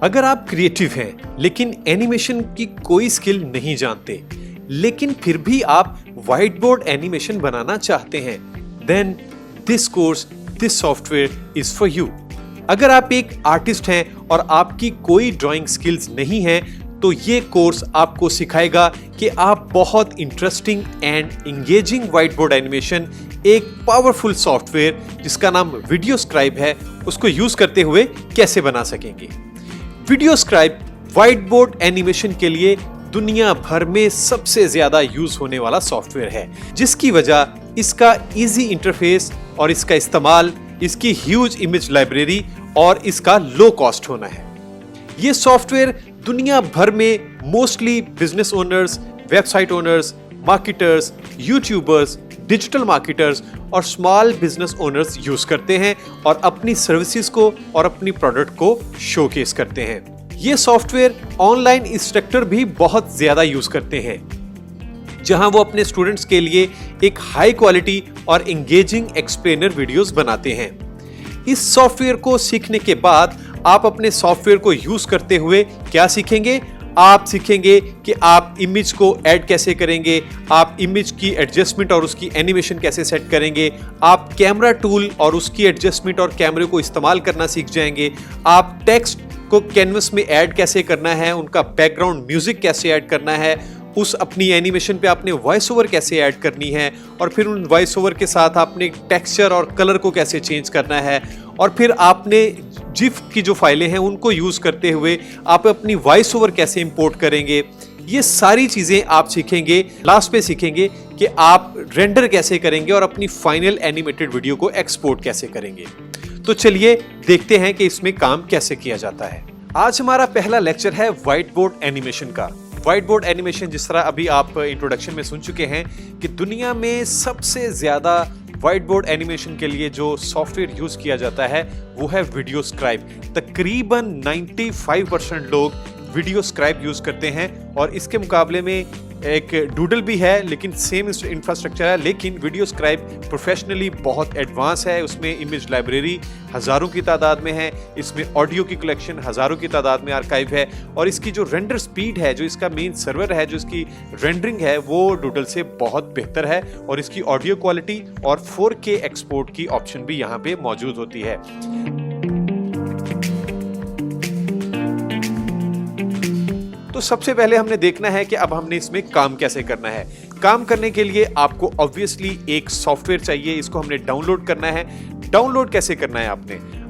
अगर आप क्रिएटिव हैं लेकिन एनिमेशन की कोई स्किल नहीं जानते, लेकिन फिर भी आप व्हाइट बोर्ड एनिमेशन बनाना चाहते हैं, then this software is for you. अगर आप एक आर्टिस्ट हैं और आपकी कोई ड्राइंग स्किल्स नहीं है, तो ये कोर्स आपको सिखाएगा कि आप बहुत interesting and engaging white board animation एक पावरफुल सॉफ्टवेयर जिसका नाम वीडियोस्क्राइब है, उसको यूज करते हुए कैसे बना सकेंगे। वीडियोस्क्राइब व्हाइट बोर्ड एनिमेशन के लिए दुनिया भर में सबसे ज्यादा यूज होने वाला सॉफ्टवेयर है, जिसकी वजह इसका इजी इंटरफेस और इसका इस्तेमाल, इसकी ह्यूज इमेज लाइब्रेरी और इसका लो कॉस्ट होना है। ये सॉफ्टवेयर दुनिया भर में mostly business owners, website owners, marketers, YouTubers, digital marketers और स्मॉल बिजनेस ओनर्स यूज करते हैं और अपनी सर्विसेज को और अपनी प्रोडक्ट को शोकेस करते हैं। ये सॉफ्टवेयर ऑनलाइन इंस्ट्रक्टर भी बहुत ज्यादा यूज करते हैं, जहां वो अपने स्टूडेंट्स के लिए एक हाई क्वालिटी और एंगेजिंग एक्सप्लेनर वीडियोस बनाते हैं। इस सॉफ्टवेयर को सीखने के बाद आप अपने सॉफ्टवेयर को यूज करते हुए क्या सीखेंगे? आप सीखेंगे कि आप इमेज को ऐड कैसे करेंगे, आप इमेज की एडजस्टमेंट और उसकी एनिमेशन कैसे सेट करेंगे, आप कैमरा टूल और उसकी एडजस्टमेंट और कैमरे को इस्तेमाल करना सीख जाएंगे, आप टेक्स्ट को कैनवस में ऐड कैसे करना है, उनका बैकग्राउंड म्यूजिक कैसे ऐड करना है, उस अपनी एनिमेशन पे आपने वॉइस ओवर कैसे ऐड करनी है, और फिर उन वॉइस ओवर के साथ आपने टेक्सचर और कलर को कैसे चेंज करना है, और फिर आपने जिफ की जो फाइलें हैं उनको यूज करते हुए आप अपनी वॉइस ओवर कैसे इंपोर्ट करेंगे। ये सारी चीजें आप सीखेंगे। लास्ट पे सीखेंगे कि आप रेंडर कैसे करेंगे और अपनी फाइनल एनिमेटेड वीडियो को एक्सपोर्ट कैसे करेंगे। तो चलिए देखते हैं कि इसमें काम कैसे किया जाता है। आज हमारा पहला लेक्चर है व्हाइट बोर्ड एनिमेशन का। व्हाइट बोर्ड एनिमेशन, जिस तरह अभी आप इंट्रोडक्शन में सुन चुके हैं कि दुनिया में सबसे ज्यादा व्हाइट बोर्ड एनिमेशन के लिए जो सॉफ्टवेयर यूज किया जाता है वो है वीडियोस्क्राइब। तकरीबन 95% लोग वीडियोस्क्राइब यूज करते हैं, और इसके मुकाबले में एक डूडल भी है, लेकिन सेम इंफ्रास्ट्रक्चर है, लेकिन वीडियोस्क्राइब प्रोफेशनली बहुत एडवांस है। उसमें इमेज लाइब्रेरी हज़ारों की तादाद में है, इसमें ऑडियो की कलेक्शन हज़ारों की तादाद में आर्काइव है, और इसकी जो रेंडर स्पीड है, जो इसका मेन सर्वर है, जो इसकी रेंडरिंग है, वो डूडल से बहुत बेहतर है, और इसकी ऑडियो क्वालिटी और 4K एक्सपोर्ट की ऑप्शन भी यहाँ पे मौजूद होती है। तो सबसे पहले हमने देखना है कि अब हमने इसमें काम कैसे करना है। काम करने के लिए आपको ऑब्वियसली एक सॉफ्टवेयर चाहिए, इसको हमने डाउनलोड करना है। डाउनलोड कैसे करना है?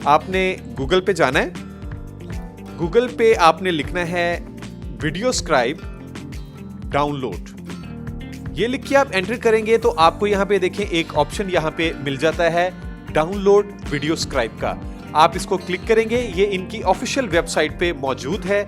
आपने गूगल पे जाना है, गूगल पे आपने लिखना है वीडियोस्क्राइब डाउनलोड। ये लिख के आप एंटर करेंगे तो आपको यहाँ पे देखें एक ऑप्शन यहाँ पे मिल जाता है डाउनलोड वीडियोस्क्राइब का। आप इसको क्लिक करेंगे, ये इनकी ऑफिशियल वेबसाइट पे मौजूद है।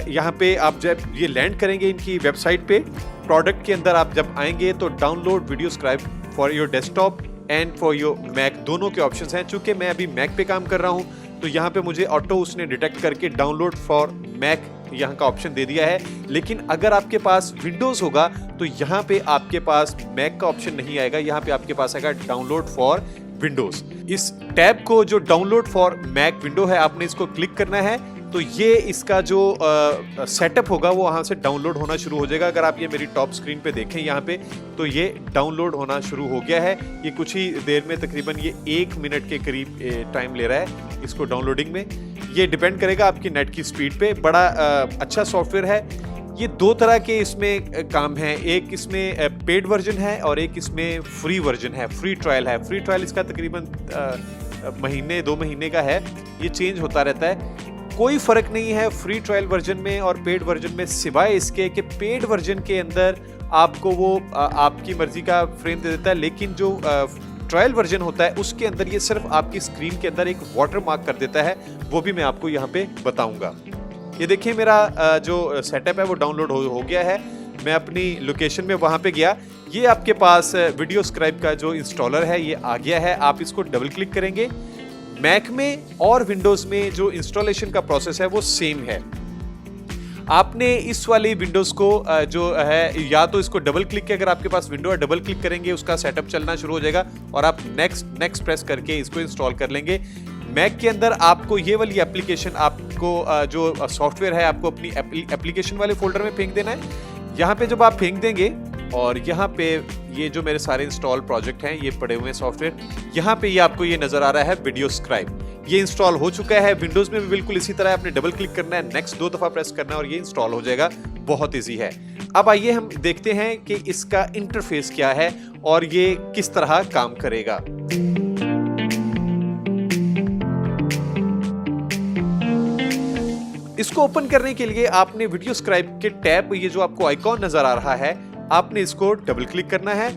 यहाँ पे आप जब ये लैंड करेंगे इनकी वेबसाइट पे, प्रोडक्ट के अंदर आप जब आएंगे तो download VideoScribe for your desktop and for your Mac, दोनों के ऑप्शंस हैं। चूंकि मैं अभी मैक पे काम कर रहा हूँ तो यहाँ पे मुझे ऑटो उसने डिटेक्ट करके डाउनलोड फॉर मैक यहाँ का ऑप्शन दे दिया है। लेकिन अगर आपके पास विंडोज होगा तो यहाँ पे आपके पास मैक का ऑप्शन नहीं आएगा, यहाँ पे आपके पास आएगा डाउनलोड फॉर विंडोज। इस टैब को जो डाउनलोड फॉर मैक विंडो है, आपने इसको क्लिक करना है तो ये इसका जो सेटअप होगा वो वहाँ से डाउनलोड होना शुरू हो जाएगा। अगर आप ये मेरी टॉप स्क्रीन पे देखें यहाँ पे, तो ये डाउनलोड होना शुरू हो गया है। ये कुछ ही देर में, तकरीबन ये 1 मिनट के करीब टाइम ले रहा है इसको डाउनलोडिंग में। ये डिपेंड करेगा आपकी नेट की स्पीड पे। बड़ा अच्छा सॉफ्टवेयर है। ये 2 तरह के इसमें काम है, एक इसमें पेड वर्जन है और एक इसमें फ्री वर्जन है, फ्री ट्रायल है। फ्री ट्रायल इसका तकरीबन महीने 2 महीने का है, ये चेंज होता रहता है। कोई फर्क नहीं है फ्री ट्रायल वर्जन में और पेड वर्जन में, सिवाय इसके कि पेड वर्जन के अंदर आपको वो आपकी मर्जी का फ्रेम दे देता है, लेकिन जो ट्रायल वर्जन होता है उसके अंदर ये सिर्फ आपकी स्क्रीन के अंदर एक वाटर मार्क कर देता है। वो भी मैं आपको यहाँ पे बताऊंगा। ये देखिए मेरा जो सेटअप है वो डाउनलोड हो गया है। मैं अपनी लोकेशन में वहाँ पे गया। ये आपके पास वीडियोस्क्राइब का जो इंस्टॉलर है ये आ गया है। आप इसको डबल क्लिक करेंगे। मैक में और विंडोज में जो इंस्टॉलेशन का प्रोसेस है वो सेम है। आपने इस वाली विंडोज को जो है, या तो इसको डबल क्लिक के, अगर आपके पास विंडो है डबल क्लिक करेंगे उसका सेटअप चलना शुरू हो जाएगा और आप नेक्स्ट प्रेस करके इसको इंस्टॉल कर लेंगे। मैक के अंदर आपको ये वाली एप्लीकेशन, आपको जो सॉफ्टवेयर है आपको अपनी एप्लीकेशन वाले फोल्डर में फेंक देना है। यहाँ पे जब आप फेंक देंगे और यहाँ पे ये जो मेरे सारे इंस्टॉल प्रोजेक्ट हैं ये पड़े हुए हैं सॉफ्टवेयर, यहाँ पे ये आपको ये नजर आ रहा है वीडियोस्क्राइब। ये इंस्टॉल हो चुका है। विंडोज में भी बिल्कुल इसी तरह आपने डबल क्लिक करना है, नेक्स्ट 2 दफा प्रेस करना है और ये इंस्टॉल हो जाएगा। बहुत इजी है। अब आइए हम देखते हैं कि इसका इंटरफेस क्या है और ये किस तरह काम करेगा। इसको ओपन करने के लिए आपने वीडियोस्क्राइब के टैब, ये जो आपको आइकॉन नजर आ रहा है, आपने इसको डबल क्लिक करना है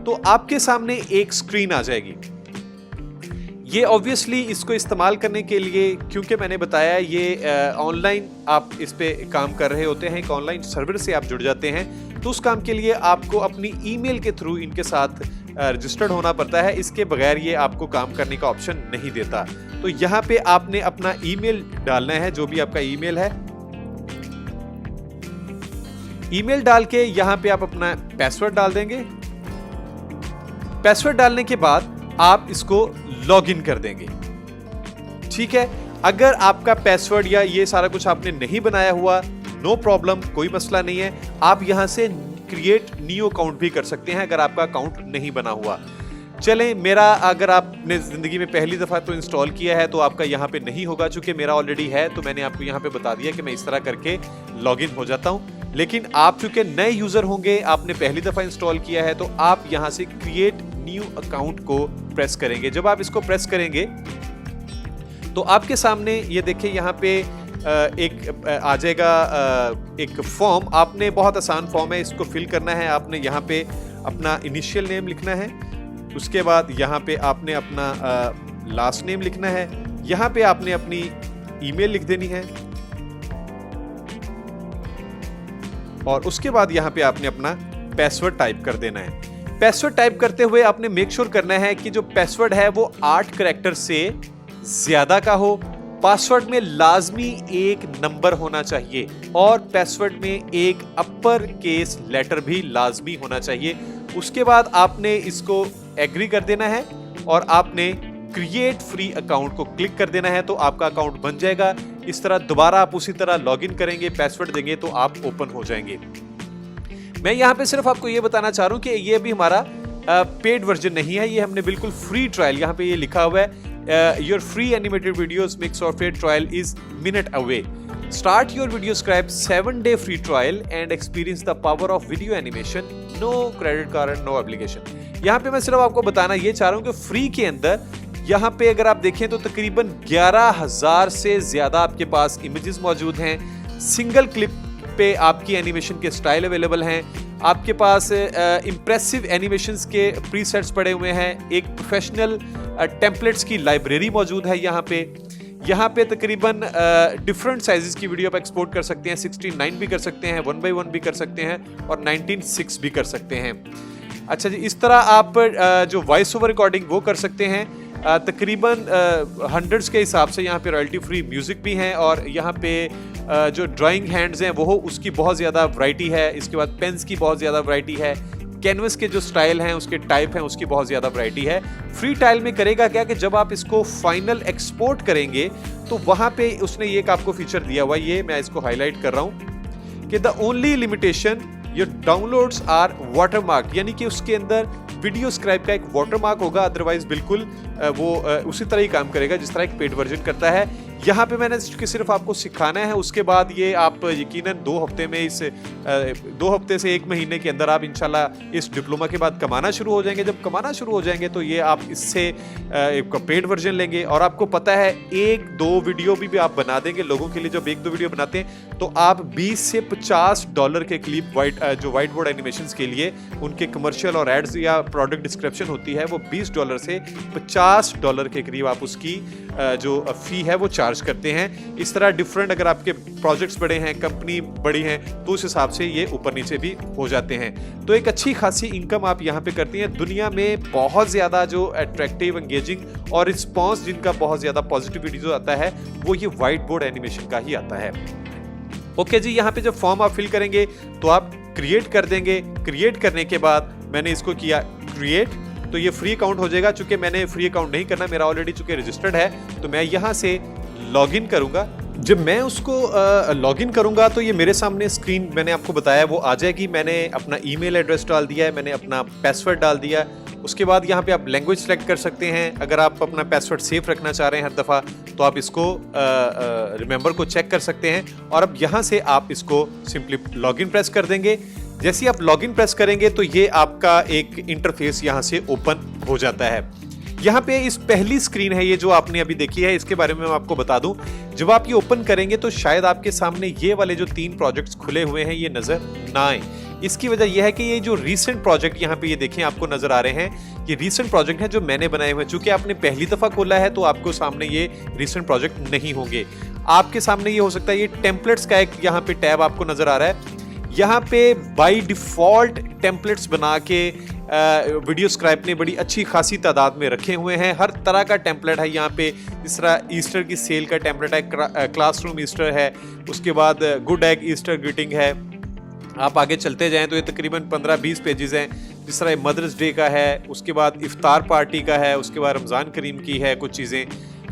तो आपके सामने एक स्क्रीन आ जाएगी। ये ऑब्वियसली इसको इस्तेमाल करने के लिए, क्योंकि मैंने बताया ये ऑनलाइन आप इस पे काम कर रहे होते हैं, एक ऑनलाइन सर्वर से आप जुड़ जाते हैं, तो उस काम के लिए आपको अपनी ईमेल के थ्रू इनके साथ रजिस्टर्ड होना पड़ता है। इसके बगैर ये आपको काम करने का ऑप्शन नहीं देता। तो यहाँ पे आपने अपना ईमेल डालना है, जो भी आपका ईमेल है। ईमेल डाल के यहाँ पे आप अपना पासवर्ड डाल देंगे। पासवर्ड डालने के बाद आप इसको लॉगिन कर देंगे। ठीक है, अगर आपका पासवर्ड या ये सारा कुछ आपने नहीं बनाया हुआ, नो प्रॉब्लम, कोई मसला नहीं है। आप यहां से क्रिएट न्यू अकाउंट भी कर सकते हैं अगर आपका अकाउंट नहीं बना हुआ। चलें, मेरा अगर आपने जिंदगी में पहली दफा तो इंस्टॉल किया है तो आपका यहाँ पे नहीं होगा, चूंकि मेरा ऑलरेडी है तो मैंने आपको यहाँ पे बता दिया कि मैं इस तरह करके लॉगिन हो जाता हूँ। लेकिन आप चूंकि नए यूजर होंगे, आपने पहली दफा इंस्टॉल किया है, तो आप यहाँ से क्रिएट न्यू अकाउंट को प्रेस करेंगे। जब आप इसको प्रेस करेंगे तो आपके सामने ये देखिए यहाँ पे एक आ जाएगा एक फॉर्म। आपने, बहुत आसान फॉर्म है, इसको फिल करना है। आपने यहाँ पे अपना इनिशियल नेम लिखना है, उसके बाद यहाँ पे आपने अपना लास्ट नेम लिखना है, यहाँ पे आपने अपनी ईमेल लिख देनी है और उसके बाद यहाँ पे आपने अपना पासवर्ड टाइप कर देना है। पासवर्ड टाइप करते हुए आपने मेक श्योर करना है कि जो पासवर्ड है वो 8 कैरेक्टर से ज्यादा का हो। पासवर्ड में लाजमी एक नंबर होना चाहिए और पासवर्ड में एक अपर केस लेटर भी लाजमी होना चाहिए। उसके बाद आपने इसको एग्री कर देना है और आपने क्रिएट फ्री अकाउंट को क्लिक कर देना है, तो आपका अकाउंट बन जाएगा। इस तरह दोबारा आप उसी तरह लॉगिन करेंगे, पासवर्ड देंगे तो आप ओपन हो जाएंगे। मैं यहाँ पे सिर्फ आपको ये बताना चाह रहा हूँ कि ये भी हमारा पेड वर्जन नहीं है, ये हमने बिल्कुल फ्री ट्रायल, यहाँ पे ये लिखा हुआ है your free animated videos make software trial is minute away. Start your VideoScribe 7-day free trial and experience the power of video animation. No credit card, no obligation. यहाँ पे मैं सिर्फ आपको बताना ये चाह रहा हूँ कि फ्री के अंदर यहाँ पे अगर आप देखें तो तकरीबन 11,000 से ज्यादा आपके पास इमेजेस मौजूद हैं। सिंगल क्लिप पे आपकी एनिमेशन के स्टाइल अवेलेबल हैं। आपके पास इम्प्रेसिव एनिमेशंस के प्रीसेट्स पड़े हुए हैं। एक प्रोफेशनल टेम्पलेट्स की लाइब्रेरी मौजूद है यहाँ पे तकरीबन डिफरेंट साइजेस की वीडियो आप एक्सपोर्ट कर सकते हैं। 16:9 भी कर सकते हैं, 1:1 भी कर सकते हैं और 19:6 भी कर सकते हैं। अच्छा जी, इस तरह आप जो वॉइस ओवर रिकॉर्डिंग वो कर सकते हैं। तकरीबन हंड्रेड्स के हिसाब से यहाँ पे रॉयल्टी फ्री म्यूजिक भी हैं और यहाँ पे जो ड्राइंग हैंड्स हैं वो उसकी बहुत ज़्यादा वैरायटी है। इसके बाद पेन्स की बहुत ज़्यादा वैरायटी है। कैनवस के जो स्टाइल हैं उसके टाइप हैं उसकी बहुत ज़्यादा वैरायटी है। फ्री ट्रायल में करेगा क्या कि जब आप इसको फाइनल एक्सपोर्ट करेंगे तो वहाँ पे उसने ये एक आपको फीचर दिया हुआ है, ये मैं इसको हाईलाइट कर रहा हूँ कि the only limitation your downloads are watermark, यानी कि उसके अंदर वीडियोस्क्राइब का एक वाटरमार्क होगा, अदरवाइज बिल्कुल वो उसी तरह ही काम करेगा जिस तरह एक पेड वर्जन करता है। यहाँ पे मैंने सिर्फ आपको सिखाना है, उसके बाद ये आप यकीनन 2 हफ्ते में 2 हफ्ते से 1 महीने के अंदर आप इंशाल्लाह इस डिप्लोमा के बाद कमाना शुरू हो जाएंगे। जब कमाना शुरू हो जाएंगे तो ये आप इससे एक पेड वर्जन लेंगे और आपको पता है 1-2 वीडियो भी आप बना देंगे लोगों के लिए। जब 1-2 वीडियो बनाते हैं तो आप $20 से $50 के क्लिप जो व्हाइट बोर्ड एनिमेशंस के लिए उनके कमर्शियल और एड्स या प्रोडक्ट डिस्क्रिप्शन होती है वो $20 से $50 के करीब आप उसकी जो फी है वो चार्ज करते हैं। इस तरह डिफरेंट, अगर आपके प्रोजेक्ट्स बड़े हैं, कंपनी बड़ी है, तो उस हिसाब से ये ऊपर नीचे भी हो जाते हैं। तो एक अच्छी खासी इनकम आप यहाँ पे करती हैं। दुनिया में बहुत ज़्यादा जो अट्रैक्टिव, एंगेजिंग और रिस्पॉन्स जिनका बहुत ज़्यादा पॉजिटिविटी जो आता है वो ये व्हाइट बोर्ड एनिमेशन का ही आता है। ओके जी, यहाँ पे जब फॉर्म आप फिल करेंगे तो आप क्रिएट कर देंगे। क्रिएट करने के बाद मैंने इसको किया क्रिएट, तो ये फ्री अकाउंट हो जाएगा। चूंकि मैंने फ्री अकाउंट नहीं करना, मेरा ऑलरेडी चूंकि रजिस्टर्ड है, तो मैं यहाँ से लॉगिन करूंगा। जब मैं उसको लॉगिन करूंगा तो ये मेरे सामने स्क्रीन मैंने आपको बताया वो आ जाएगी। मैंने अपना ईमेल एड्रेस डाल दिया है, मैंने अपना पासवर्ड डाल दिया। उसके बाद यहाँ पे आप लैंग्वेज सेलेक्ट कर सकते हैं। अगर आप अपना पासवर्ड सेफ रखना चाह रहे हैं हर दफ़ा, तो आप इसको रिमेंबर को चेक कर सकते हैं। और अब यहाँ से आप इसको सिंपली लॉगिन प्रेस कर देंगे। जैसे ही आप लॉगिन प्रेस करेंगे तो ये आपका एक इंटरफेस यहाँ से ओपन हो जाता है। यहाँ पे इस पहली स्क्रीन है ये जो आपने अभी देखी है, इसके बारे में मैं आपको बता दूं। जब आप ये ओपन करेंगे तो शायद आपके सामने ये वाले जो 3 प्रोजेक्ट्स खुले हुए हैं ये नजर ना आए। इसकी वजह यह है कि ये जो रीसेंट प्रोजेक्ट यहाँ पे ये देखें आपको नजर आ रहे हैं, ये रीसेंट प्रोजेक्ट हैं जो मैंने बनाए हुए हैं। चूंकि आपने पहली दफा खोला है तो आपको सामने ये रीसेंट प्रोजेक्ट नहीं होंगे। आपके सामने ये हो सकता है ये टेम्पलेट्स का एक यहाँ पे टैब आपको नजर आ रहा है। यहाँ पे बाय डिफॉल्ट टेम्पलेट्स बना के वीडियो स्क्राइब ने बड़ी अच्छी खासी तादाद में रखे हुए हैं। हर तरह का टेम्पलेट है यहाँ पे। इस तरह ईस्टर की सेल का टेम्पलेट है, क्लासरूम ईस्टर है, उसके बाद गुड एग ईस्टर ग्रीटिंग है। आप आगे चलते जाएं तो ये तकरीबन 15-20 पेजेस हैं। जिस तरह मदर्स डे का है, उसके बाद इफ्तार पार्टी का है, उसके बाद रमज़ान करीम की है कुछ चीज़ें।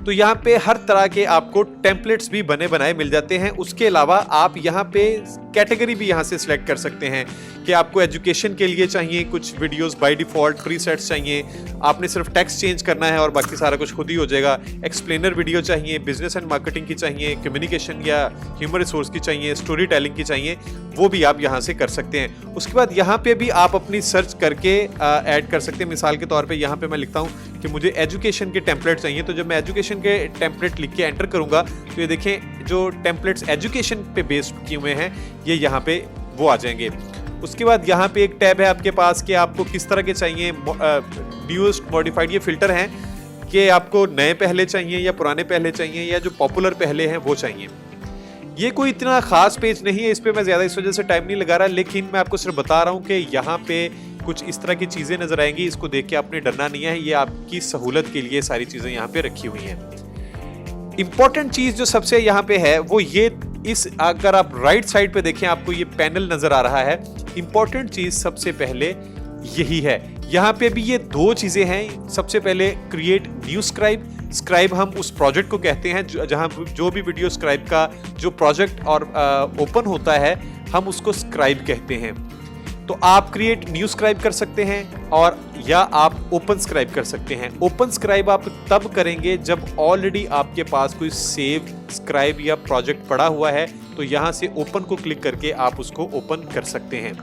तो यहाँ पे हर तरह के आपको टेम्पलेट्स भी बने बनाए मिल जाते हैं। उसके अलावा आप यहाँ पे कैटेगरी भी यहाँ से सिलेक्ट कर सकते हैं कि आपको एजुकेशन के लिए चाहिए कुछ वीडियोस बाय डिफॉल्ट प्रीसेट्स चाहिए, आपने सिर्फ टेक्स्ट चेंज करना है और बाकी सारा कुछ खुद ही हो जाएगा। एक्सप्लेनर वीडियो चाहिए, बिजनेस एंड मार्केटिंग की चाहिए, कम्युनिकेशन या ह्यूमन रिसोर्स की चाहिए, स्टोरी टेलिंग की चाहिए, वो भी आप यहाँ से कर सकते हैं। उसके बाद यहाँ पे भी आप अपनी सर्च करके ऐड कर सकते हैं। मिसाल के तौर पे यहाँ पे मैं लिखता हूँ कि मुझे एजुकेशन के टेम्पलेट चाहिए, तो जब मैं एजुकेशन के टेम्पलेट लिख के एंटर करूँगा तो ये देखें जो टेम्पलेट्स एजुकेशन पे बेस्ड किए हुए हैं ये यहाँ पे वो आ जाएंगे। उसके बाद यहाँ पे एक टैब है आपके पास कि आपको किस तरह के चाहिए, न्यूएस्ट मॉडिफाइड, ये फिल्टर हैं कि आपको नए पहले चाहिए या पुराने पहले चाहिए या जो पॉपुलर पहले हैं वो चाहिए। ये कोई इतना खास पेज नहीं है, इस पे मैं ज़्यादा इस वजह से टाइम नहीं लगा रहा, लेकिन मैं आपको सिर्फ बता रहा हूँ कि यहाँ पे कुछ इस तरह की चीज़ें नजर आएंगी। इसको देख के आपने डरना नहीं है, ये आपकी सहूलत के लिए सारी चीज़ें यहाँ पे रखी हुई हैं। इंपॉर्टेंट चीज़ जो सबसे यहाँ पे है वो ये, इस अगर आप राइट साइड पे देखें आपको ये पैनल नजर आ रहा है। इंपॉर्टेंट चीज़ सबसे पहले यही है। यहाँ पे भी ये 2 चीज़ें हैं। सबसे पहले क्रिएट न्यू स्क्राइब। स्क्राइब हम उस प्रोजेक्ट को कहते हैं जहाँ जो भी वीडियो स्क्राइब का जो प्रोजेक्ट और ओपन होता है हम उसको स्क्राइब कहते हैं। तो आप क्रिएट न्यू स्क्राइब कर सकते हैं और या आप ओपन स्क्राइब कर सकते हैं। ओपन स्क्राइब आप तब करेंगे जब ऑलरेडी आपके पास कोई सेव स्क्राइब या प्रोजेक्ट पड़ा हुआ है, तो यहाँ से ओपन को क्लिक करके आप उसको ओपन कर सकते हैं।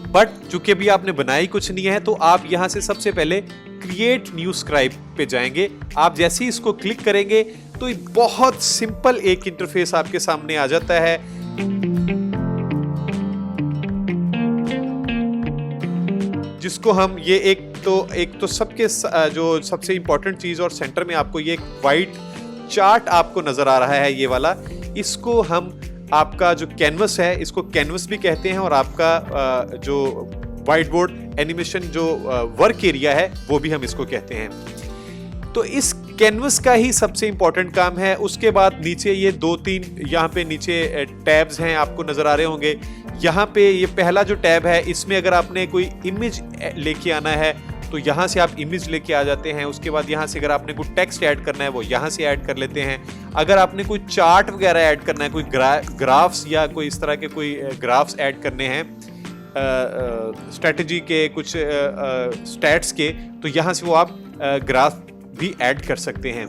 बट चूंकि अभी आपने बनाई कुछ नहीं है तो आप यहाँ से सबसे पहले क्रिएट न्यू स्क्राइब पे जाएंगे। आप जैसे ही इसको क्लिक करेंगे तो बहुत सिंपल एक इंटरफेस आपके सामने आ जाता है। जिसको हम ये एक तो सबके जो सबसे इंपॉर्टेंट चीज और सेंटर में आपको ये एक वाइट चार्ट आपको नजर आ रहा है ये वाला, इसको हम आपका जो कैनवस है इसको कैनवस भी कहते हैं और आपका जो व्हाइट बोर्ड एनिमेशन जो वर्क एरिया है वो भी हम इसको कहते हैं। तो इस कैनवस का ही सबसे इंपॉर्टेंट काम है। उसके बाद नीचे ये 2-3 यहाँ पे नीचे टैब्स हैं आपको नजर आ रहे होंगे। यहाँ पे ये पहला जो टैब है इसमें अगर आपने कोई इमेज लेके आना है तो यहाँ से आप इमेज लेके आ जाते हैं। उसके बाद यहाँ से अगर आपने कोई टेक्स्ट ऐड करना है वो यहाँ से ऐड कर लेते हैं। अगर आपने कोई चार्ट वगैरह ऐड करना है, कोई ग्राफ्स या कोई इस तरह के कोई ग्राफ्स ऐड करने हैं स्ट्रेटजी के कुछ स्टैट्स के, तो यहाँ से वो आप ग्राफ भी ऐड कर सकते हैं।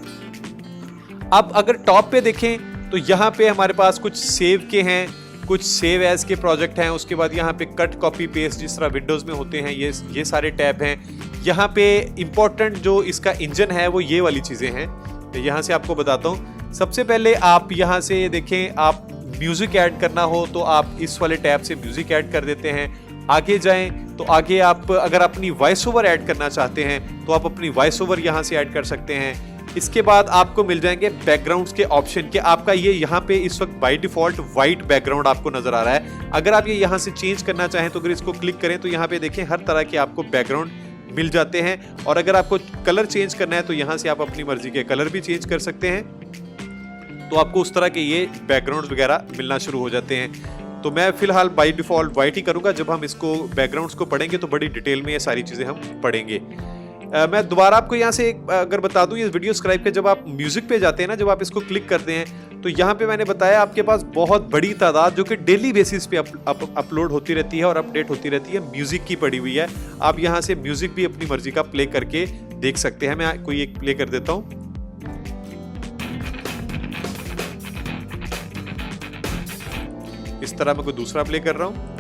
अब अगर टॉप पे देखें तो यहाँ पे हमारे पास कुछ सेव के हैं, कुछ सेव एज के प्रोजेक्ट हैं। उसके बाद यहाँ पे कट कॉपी पेस्ट जिस तरह विंडोज में होते हैं ये सारे टैब हैं। यहाँ पे इंपॉर्टेंट जो इसका इंजन है वो ये वाली चीज़ें हैं। तो यहाँ से आपको बताता हूँ। सबसे पहले आप यहाँ से देखें, आप म्यूजिक ऐड करना हो तो आप इस वाले टैब से म्यूजिक ऐड कर देते हैं। आगे जाएं तो आगे आप अगर अपनी वॉइस ओवर ऐड करना चाहते हैं तो आप अपनी वॉइस ओवर यहाँ से ऐड कर सकते हैं। इसके बाद आपको मिल जाएंगे बैकग्राउंड्स के ऑप्शन के। आपका ये यहाँ पे इस वक्त बाय डिफॉल्ट वाइट बैकग्राउंड आपको नजर आ रहा है। अगर आप ये यहाँ से चेंज करना चाहें तो अगर इसको क्लिक करें तो यहाँ पे देखें हर तरह के आपको बैकग्राउंड मिल जाते हैं। और अगर आपको कलर चेंज करना है तो यहाँ से आप अपनी मर्जी के कलर भी चेंज कर सकते हैं। तो आपको उस तरह के ये बैकग्राउंड वगैरह मिलना शुरू हो जाते हैं। तो मैं फिलहाल बाय डिफॉल्ट वाइट ही करूंगा। जब हम इसको बैकग्राउंड्स को पढ़ेंगे तो बड़ी डिटेल में ये सारी चीज़ें हम पढ़ेंगे। मैं दोबारा आपको यहाँ से अगर बता दूं, ये वीडियो सब्सक्राइब के जब आप म्यूजिक पे जाते हैं ना, जब आप इसको क्लिक करते हैं तो यहाँ पे मैंने बताया आपके पास बहुत बड़ी तादाद जो कि डेली बेसिस पे अपलोड होती रहती है और अपडेट होती रहती है, म्यूजिक की पड़ी हुई है। आप यहाँ से म्यूजिक भी अपनी मर्जी का प्ले करके देख सकते हैं। मैं कोई एक प्ले कर देता हूँ। इस तरह मैं कोई दूसरा प्ले कर रहा हूँ।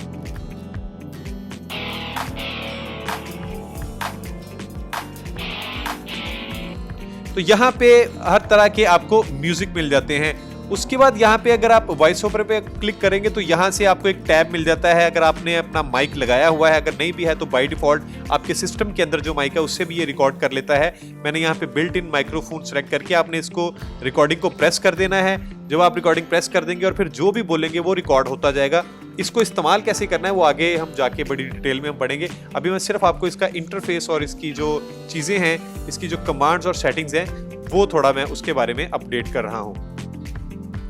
तो यहाँ पे हर तरह के आपको म्यूजिक मिल जाते हैं। उसके बाद यहाँ पे अगर आप वॉइस ओवर पे क्लिक करेंगे तो यहाँ से आपको एक टैब मिल जाता है। अगर आपने अपना माइक लगाया हुआ है, अगर नहीं भी है तो बाय डिफॉल्ट आपके सिस्टम के अंदर जो माइक है उससे भी ये रिकॉर्ड कर लेता है। मैंने यहाँ पे बिल्ट इन माइक्रोफोन सेलेक्ट करके आपने इसको रिकॉर्डिंग को प्रेस कर देना है। जब आप रिकॉर्डिंग प्रेस कर देंगे और फिर जो भी बोलेंगे वो रिकॉर्ड होता जाएगा। इसको इस्तेमाल कैसे करना है वो आगे हम जाके बड़ी डिटेल में हम पढ़ेंगे। अभी मैं सिर्फ आपको इसका इंटरफेस और इसकी जो चीज़ें हैं, इसकी जो कमांड्स और सेटिंग्स हैं, वो थोड़ा मैं उसके बारे में अपडेट कर रहा हूँ।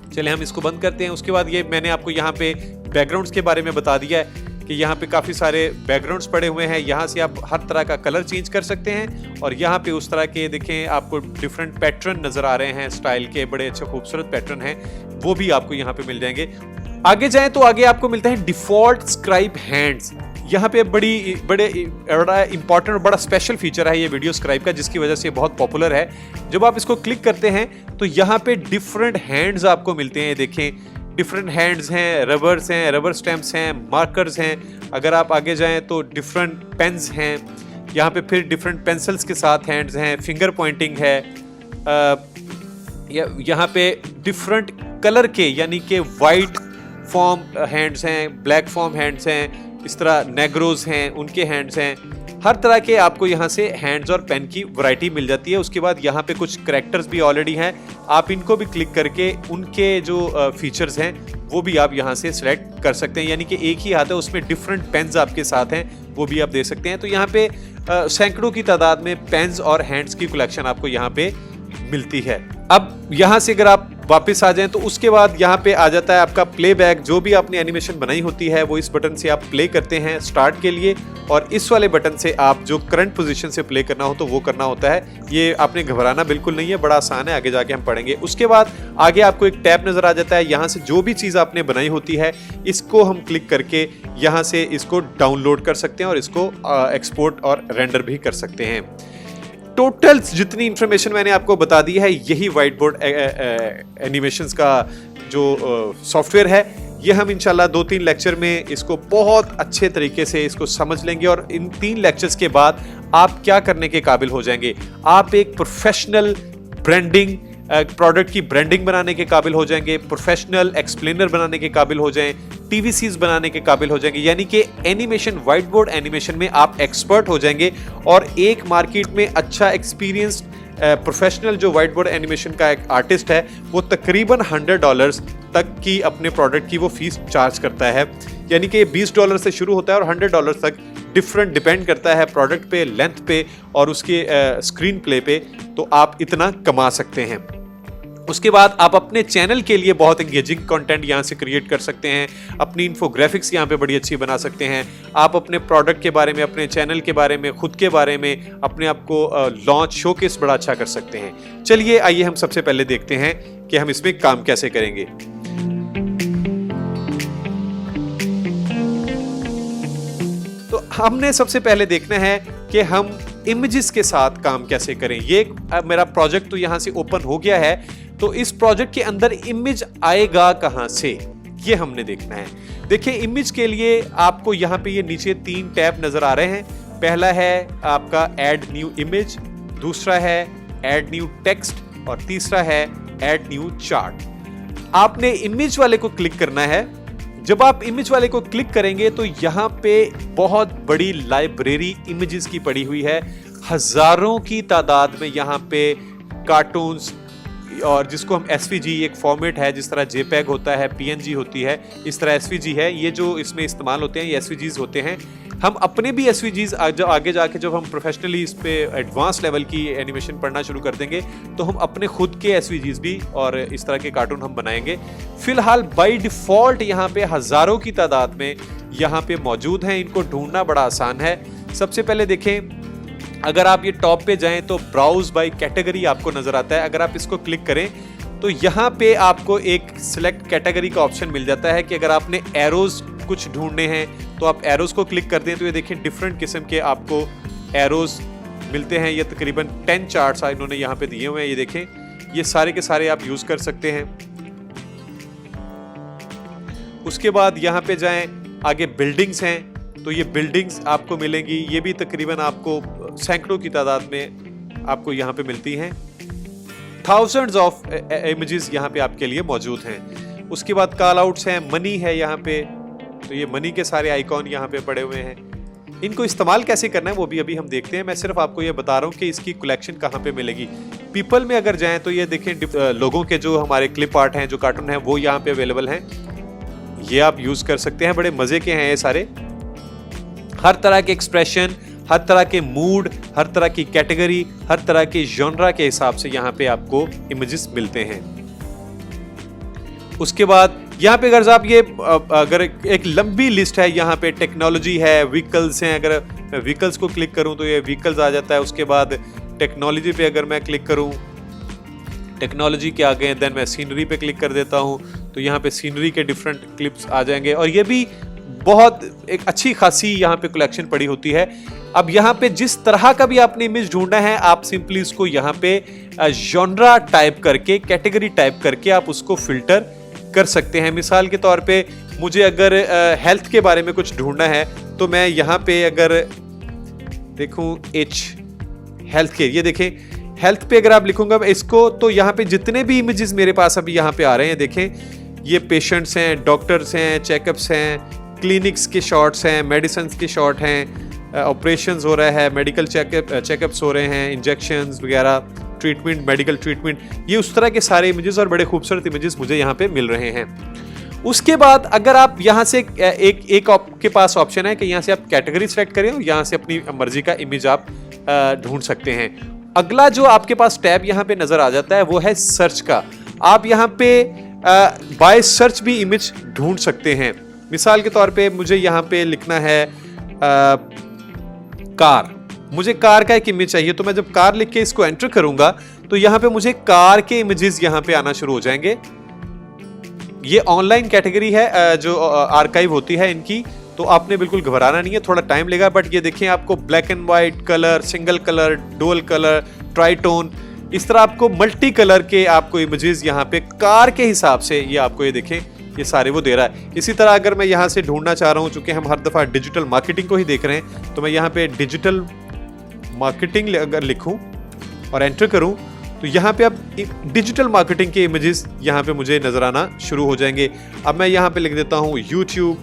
चलिए हम इसको बंद करते हैं। उसके बाद ये मैंने आपको यहाँ पे बैकग्राउंड्स के बारे में बता दिया है कि यहाँ पे काफ़ी सारे बैकग्राउंड्स पड़े हुए हैं। यहाँ से आप हर तरह का कलर चेंज कर सकते हैं और यहाँ पे उस तरह के देखें आपको डिफरेंट पैटर्न नज़र आ रहे हैं, स्टाइल के बड़े अच्छे खूबसूरत पैटर्न हैं, वो भी आपको यहाँ पे मिल जाएंगे। आगे जाएं तो आगे आपको मिलता है डिफॉल्ट स्क्राइब हैंड्स। यहाँ पे बड़ा इंपॉर्टेंट और बड़ा स्पेशल फीचर है ये वीडियो स्क्राइब का, जिसकी वजह से बहुत पॉपुलर है। जब आप इसको क्लिक करते हैं तो यहाँ पे डिफरेंट हैंड्स आपको मिलते हैं। देखें डिफरेंट हैंड्स हैं, रबर्स हैं, रबर स्टैम्प्स हैं, मार्कर्स हैं। अगर आप आगे जाएं तो डिफरेंट पेन्स हैं, यहाँ पे फिर डिफरेंट पेंसिल्स के साथ हैंड्स हैं, फिंगर पॉइंटिंग है। यहाँ पे डिफरेंट कलर के यानी कि वाइट फॉर्म हैंड्स हैं, ब्लैक फॉर्म हैंड्स हैं, इस तरह नेग्रोज हैं उनके हैंड्स हैं। हर तरह के आपको यहाँ से हैंड्स और पेन की वैरायटी मिल जाती है। उसके बाद यहाँ पे कुछ कैरेक्टर्स भी ऑलरेडी हैं, आप इनको भी क्लिक करके उनके जो फीचर्स हैं वो भी आप यहाँ से सिलेक्ट कर सकते हैं। यानी कि एक ही हाथ है, उसमें डिफरेंट पेन्स आपके साथ हैं, वो भी आप दे सकते हैं। तो यहाँ पे सैकड़ों की तादाद में पेन्स और हैंड्स की कलेक्शन आपको यहाँ पे मिलती है। अब यहाँ से अगर आप वापस आ जाएं तो उसके बाद यहाँ पे आ जाता है आपका प्लेबैक। जो भी आपने एनिमेशन बनाई होती है वो इस बटन से आप प्ले करते हैं स्टार्ट के लिए, और इस वाले बटन से आप जो करंट पोजीशन से प्ले करना हो तो वो करना होता है। ये आपने घबराना बिल्कुल नहीं है, बड़ा आसान है, आगे जाके हम पढ़ेंगे। उसके बाद आगे आपको एक टैब नजर आ जाता है, यहाँ से जो भी चीज़ आपने बनाई होती है इसको हम क्लिक करके यहाँ से इसको डाउनलोड कर सकते हैं और इसको एक्सपोर्ट और रेंडर भी कर सकते हैं। टोटल जितनी इंफॉर्मेशन मैंने आपको बता दी है, यही व्हाइट बोर्ड एनिमेशंस का जो सॉफ्टवेयर है, ये हम इंशाल्लाह 2-3 लेक्चर में इसको बहुत अच्छे तरीके से इसको समझ लेंगे। और इन 3 लेक्चर्स के बाद आप क्या करने के काबिल हो जाएंगे, आप एक प्रोफेशनल ब्रांडिंग प्रोडक्ट की ब्रांडिंग बनाने के काबिल हो जाएंगे, प्रोफेशनल एक्सप्लेनर बनाने के काबिल हो जाएं, टीवीसीज बनाने के काबिल हो जाएंगे। यानी कि एनिमेशन, व्हाइट बोर्ड एनिमेशन में आप एक्सपर्ट हो जाएंगे। और एक मार्केट में अच्छा एक्सपीरियंस प्रोफेशनल जो व्हाइट बोर्ड एनिमेशन का एक आर्टिस्ट है, वो तकरीबन $100 तक की अपने प्रोडक्ट की वो फीस चार्ज करता है। यानी कि $20 से शुरू होता है और $100 तक डिफरेंट डिपेंड करता है प्रोडक्ट पे, लेंथ पे और उसके स्क्रीन प्ले पे। तो आप इतना कमा सकते हैं। उसके बाद आप अपने चैनल के लिए बहुत एंगेजिंग कंटेंट यहाँ से क्रिएट कर सकते हैं, अपनी इन्फोग्राफिक्स यहाँ पे बड़ी अच्छी बना सकते हैं। आप अपने प्रोडक्ट के बारे में, अपने चैनल के बारे में, खुद के बारे में अपने आप को लॉन्च शोकेस बड़ा अच्छा कर सकते हैं। चलिए आइए हम सबसे पहले देखते हैं कि हम इसमें काम कैसे करेंगे। तो हमने सबसे पहले देखना है कि हम इमेजेस के साथ काम कैसे करें। ये मेरा प्रोजेक्ट तो यहाँ से ओपन हो गया है, तो इस प्रोजेक्ट के अंदर इमेज आएगा कहां से, ये हमने देखना है। देखिए इमेज के लिए आपको यहाँ पे ये नीचे 3 टैब नजर आ रहे हैं। पहला है आपका ऐड न्यू इमेज, दूसरा है ऐड न्यू टेक्स्ट और तीसरा है ऐड न्यू चार्ट। आपने इमेज वाले को क्लिक करना है। जब आप इमेज वाले को क्लिक करेंगे तो यहाँ पे बहुत बड़ी लाइब्रेरी इमेजेस की पड़ी हुई है, हजारों की तादाद में यहाँ पे कार्टून्स, और जिसको हम SVG, एक फॉर्मेट है, जिस तरह JPEG होता है, PNG होती है, इस तरह SVG है। ये जो इसमें इस्तेमाल होते हैं ये SVGs होते हैं। हम अपने भी एसवीजीज आगे जाके जब हम प्रोफेशनली इस पे एडवांस लेवल की एनिमेशन पढ़ना शुरू कर देंगे तो हम अपने खुद के एसवीजीज भी और इस तरह के कार्टून हम बनाएंगे। फिलहाल बाय डिफॉल्ट यहाँ पे हजारों की तादाद में यहाँ पे मौजूद हैं, इनको ढूंढना बड़ा आसान है। सबसे पहले देखें, अगर आप ये टॉप पे जाएं तो ब्राउज बाय कैटेगरी आपको नजर आता है। अगर आप इसको क्लिक करें तो यहाँ पे आपको एक सिलेक्ट कैटेगरी का ऑप्शन मिल जाता है कि अगर आपने एरोज कुछ ढूंढने हैं तो आप एरोज को क्लिक कर दें तो ये देखें डिफरेंट किस्म के आपको एरोज मिलते हैं। ये तकरीबन 10 चार्ट्स इन्होंने यहाँ पे दिए हुए हैं, ये देखें, ये सारे के सारे आप यूज कर सकते हैं। उसके बाद यहाँ पे जाएं, आगे बिल्डिंग्स हैं तो ये बिल्डिंग्स आपको मिलेंगी, ये भी तकरीबन आपको सैकड़ों की तादाद में आपको यहाँ पे मिलती हैं। थाउजेंड्स ऑफ इमेजेस यहाँ पे आपके लिए मौजूद हैं। उसके बाद कॉल आउट्स हैं, मनी है यहाँ पे, तो ये मनी के सारे आइकॉन यहाँ पे पड़े हुए हैं। इनको इस्तेमाल कैसे करना है वो भी अभी हम देखते हैं। मैं सिर्फ आपको ये बता रहा हूँ कि इसकी कलेक्शन कहाँ पे मिलेगी। पीपल में अगर जाएं तो ये देखें लोगों के जो हमारे क्लिप आर्ट हैं, जो कार्टून हैं, वो यहाँ पे अवेलेबल हैं, ये आप यूज कर सकते हैं। बड़े मजे के हैं ये सारे, हर तरह के एक्सप्रेशन, हर तरह के मूड, हर तरह की कैटेगरी, हर तरह के जॉनरा के हिसाब से यहाँ पे आपको इमेजेस मिलते हैं। उसके बाद यहाँ पे अगर आप ये अगर एक लंबी लिस्ट है, यहाँ पे टेक्नोलॉजी है, व्हीकल्स हैं, अगर मैं व्हीकल्स को क्लिक करूँ तो ये व्हीकल्स आ जाता है। उसके बाद टेक्नोलॉजी पे अगर मैं क्लिक करूँ, टेक्नोलॉजी के आगे देन मैं सीनरी पे क्लिक कर देता हूँ तो यहाँ पे सीनरी के डिफरेंट क्लिप्स आ जाएंगे और ये भी बहुत एक अच्छी खासी यहाँ पे कलेक्शन पड़ी होती है। अब यहाँ पे जिस तरह का भी आपने इमेज ढूंढना है, आप सिंपली इसको यहाँ पे जॉनरा टाइप करके, कैटेगरी टाइप करके आप उसको फिल्टर कर सकते हैं। मिसाल के तौर पे मुझे अगर हेल्थ के बारे में कुछ ढूंढना है तो मैं यहाँ पे अगर देखूं हेल्थ के, ये देखें हेल्थ पे अगर आप लिखूंगा मैं इसको तो यहाँ पे जितने भी इमेजेस मेरे पास अभी यहाँ पे आ रहे हैं, देखें ये पेशेंट्स हैं, डॉक्टर्स हैं, चेकअप्स हैं, क्लिनिक्स के शॉट्स हैं, मेडिसिन के शॉट हैं, ऑपरेशंस हो रहा है, मेडिकल चेकअप्स हो रहे हैं, इंजेक्शंस वगैरह, ट्रीटमेंट, मेडिकल ट्रीटमेंट, ये उस तरह के सारे इमेजेस और बड़े खूबसूरत इमेजेस मुझे यहाँ पे मिल रहे हैं। उसके बाद अगर आप यहाँ से एक आपके पास ऑप्शन है कि यहाँ से आप कैटेगरी सेलेक्ट करें और यहाँ से अपनी मर्जी का इमेज आप ढूंढ सकते हैं। अगला जो आपके पास टैब यहाँ पे नजर आ जाता है वो है सर्च का। आप यहाँ पे बाय सर्च भी इमेज ढूंढ सकते हैं। मिसाल के तौर पे मुझे यहाँ पे लिखना है कार, मुझे कार का एक इमेज चाहिए, तो मैं जब कार लिख के इसको एंटर करूंगा तो यहाँ पे मुझे कार के इमेजेस यहाँ पे आना शुरू हो जाएंगे। ये ऑनलाइन कैटेगरी है जो आर्काइव होती है इनकी, तो आपने बिल्कुल घबराना नहीं है, थोड़ा टाइम लेगा। बट ये देखें आपको black and white colour, single colour, dual colour, tritone, इस तरह आपको मल्टी कलर के आपको इमेजेस यहाँ पे कार के हिसाब से ये आपको ये देखें ये सारे वो दे रहा है। इसी तरह अगर मैं यहाँ से ढूंढना चाह रहा हूँ, चूंकि हम हर दफा डिजिटल मार्केटिंग को ही देख रहे हैं, तो मैं यहाँ पे डिजिटल मार्केटिंग अगर लिखूं और एंटर करूं तो यहाँ पे अब डिजिटल मार्केटिंग के इमेजेस यहाँ पे मुझे नजर आना शुरू हो जाएंगे। अब मैं यहाँ पे लिख देता हूँ यूट्यूब,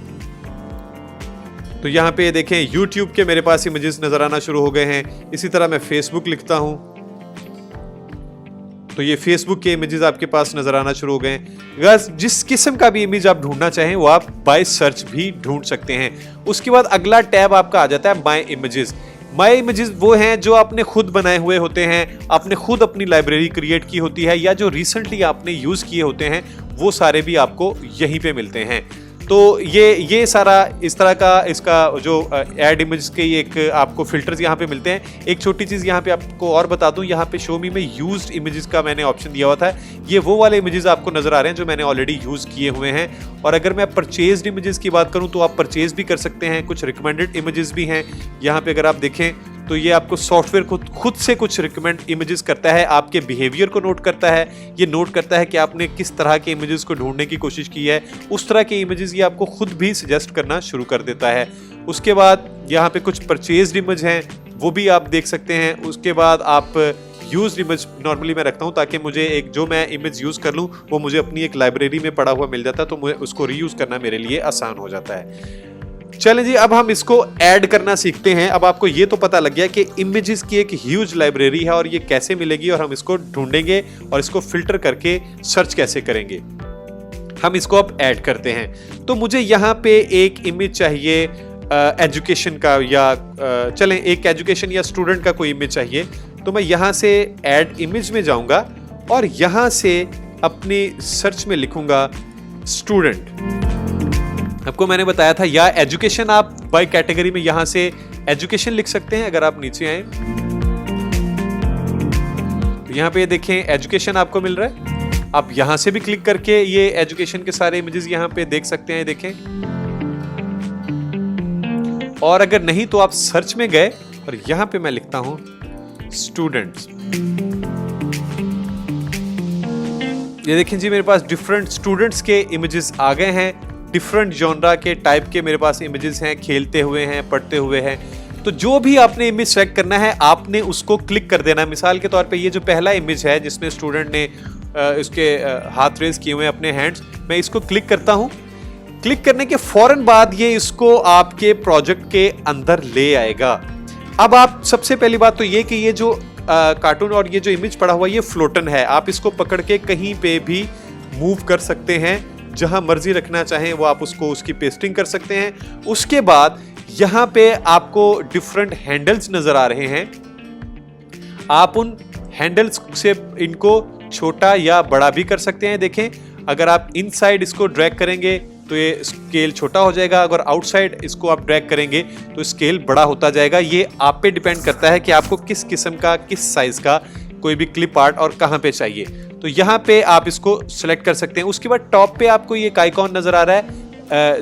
तो यहाँ पे देखें यूट्यूब के मेरे पास इमेजेस नजर आना शुरू हो गए हैं। इसी तरह मैं फेसबुक लिखता हूँ तो ये फेसबुक के इमेजेस आपके पास नजर आना शुरू हो गए हैं। जिस किस्म का भी इमेज आप ढूंढना चाहें वो आप बाय सर्च भी ढूंढ सकते हैं। उसके बाद अगला टैब आपका आ जाता है माय इमेजेस। माय इमेजेस वो हैं जो आपने खुद बनाए हुए होते हैं, आपने खुद अपनी लाइब्रेरी क्रिएट की होती है, या जो रिसेंटली आपने यूज किए होते हैं, वो सारे भी आपको यहीं पे मिलते हैं। तो ये सारा इस तरह का इसका जो ऐड इमेज के एक आपको फिल्टर्स यहाँ पे मिलते हैं। एक छोटी चीज़ यहाँ पे आपको और बता दूं, यहाँ पे शो मी में यूज्ड इमेजेस का मैंने ऑप्शन दिया हुआ था। ये वो वाले इमेजेस आपको नजर आ रहे हैं जो मैंने ऑलरेडी यूज किए हुए हैं। और अगर मैं परचेज्ड इमेजेस की बात करूं तो आप परचेज भी कर सकते हैं। कुछ रिकमेंडेड इमेजेस भी हैं यहाँ पे, अगर आप देखें तो ये आपको सॉफ्टवेयर खुद से कुछ रिकमेंड इमेजेस करता है, आपके बिहेवियर को नोट करता है, ये नोट करता है कि आपने किस तरह के इमेजेस को ढूंढने की कोशिश की है, उस तरह के इमेजेस ये आपको खुद भी सजेस्ट करना शुरू कर देता है। उसके बाद यहाँ पे कुछ परचेज्ड इमेज हैं, वो भी आप देख सकते हैं। उसके बाद आप यूज्ड इमेज नॉर्मली मैं रखता हूँ ताकि मुझे एक जो मैं इमेज यूज कर लूँ वो मुझे अपनी एक लाइब्रेरी में पड़ा हुआ मिल जाता है, तो मुझे उसको रीयूज करना मेरे लिए आसान हो जाता है। चलें जी, अब हम इसको ऐड करना सीखते हैं। अब आपको ये तो पता लग गया कि इमेजेस की एक ह्यूज लाइब्रेरी है और ये कैसे मिलेगी और हम इसको ढूंढेंगे और इसको फिल्टर करके सर्च कैसे करेंगे। हम इसको अब ऐड करते हैं। तो मुझे यहाँ पे एक इमेज चाहिए एजुकेशन का या चलें एक एजुकेशन या स्टूडेंट का कोई इमेज चाहिए, तो मैं यहाँ से ऐड इमेज में जाऊंगा और यहाँ से अपनी सर्च में लिखूंगा स्टूडेंट। आपको मैंने बताया था, या एजुकेशन आप बाय कैटेगरी में यहाँ से एजुकेशन लिख सकते हैं। अगर आप नीचे आए तो यहाँ पे देखें एजुकेशन आपको मिल रहा है। आप यहाँ से भी क्लिक करके ये एजुकेशन के सारे इमेजेस यहाँ पे देख सकते हैं, देखें। और अगर नहीं तो आप सर्च में गए और यहाँ पे मैं लिखता हूं स्टूडेंट्स। ये देखें जी, मेरे पास डिफरेंट स्टूडेंट्स के इमेजेस आ गए हैं। डिफरेंट जॉनरा के टाइप के मेरे पास इमेजेस हैं, खेलते हुए हैं, पढ़ते हुए हैं। तो जो भी आपने इमेज सेलेक्ट करना है आपने उसको क्लिक कर देना। मिसाल के तौर पे ये जो पहला इमेज है जिसमें स्टूडेंट ने इसके हाथ रेज किए हुए हैं अपने हैंड्स, मैं इसको क्लिक करता हूं। क्लिक करने के फौरन बाद ये इसको आपके प्रोजेक्ट के अंदर ले आएगा। अब आप सबसे पहली बात तो ये कि ये जो कार्टून और ये जो इमेज पड़ा हुआ ये फ्लोटन है। आप इसको पकड़ के कहीं पे भी मूव कर सकते हैं, जहां मर्जी रखना चाहें वो आप उसको उसकी पेस्टिंग कर सकते हैं। उसके बाद यहाँ पे आपको डिफरेंट हैंडल्स नजर आ रहे हैं। आप उन हैंडल्स से इनको छोटा या बड़ा भी कर सकते हैं। देखें, अगर आप इनसाइड इसको ड्रैग करेंगे तो ये स्केल छोटा हो जाएगा, अगर आउटसाइड इसको आप ड्रैग करेंगे तो स्केल बड़ा होता जाएगा। ये आप पे डिपेंड करता है कि आपको किस किस्म का, किस साइज का कोई भी क्लिप आर्ट और कहां पे चाहिए। तो यहाँ पे आप इसको सिलेक्ट कर सकते हैं। उसके बाद टॉप पे आपको ये आइकॉन नजर आ रहा है,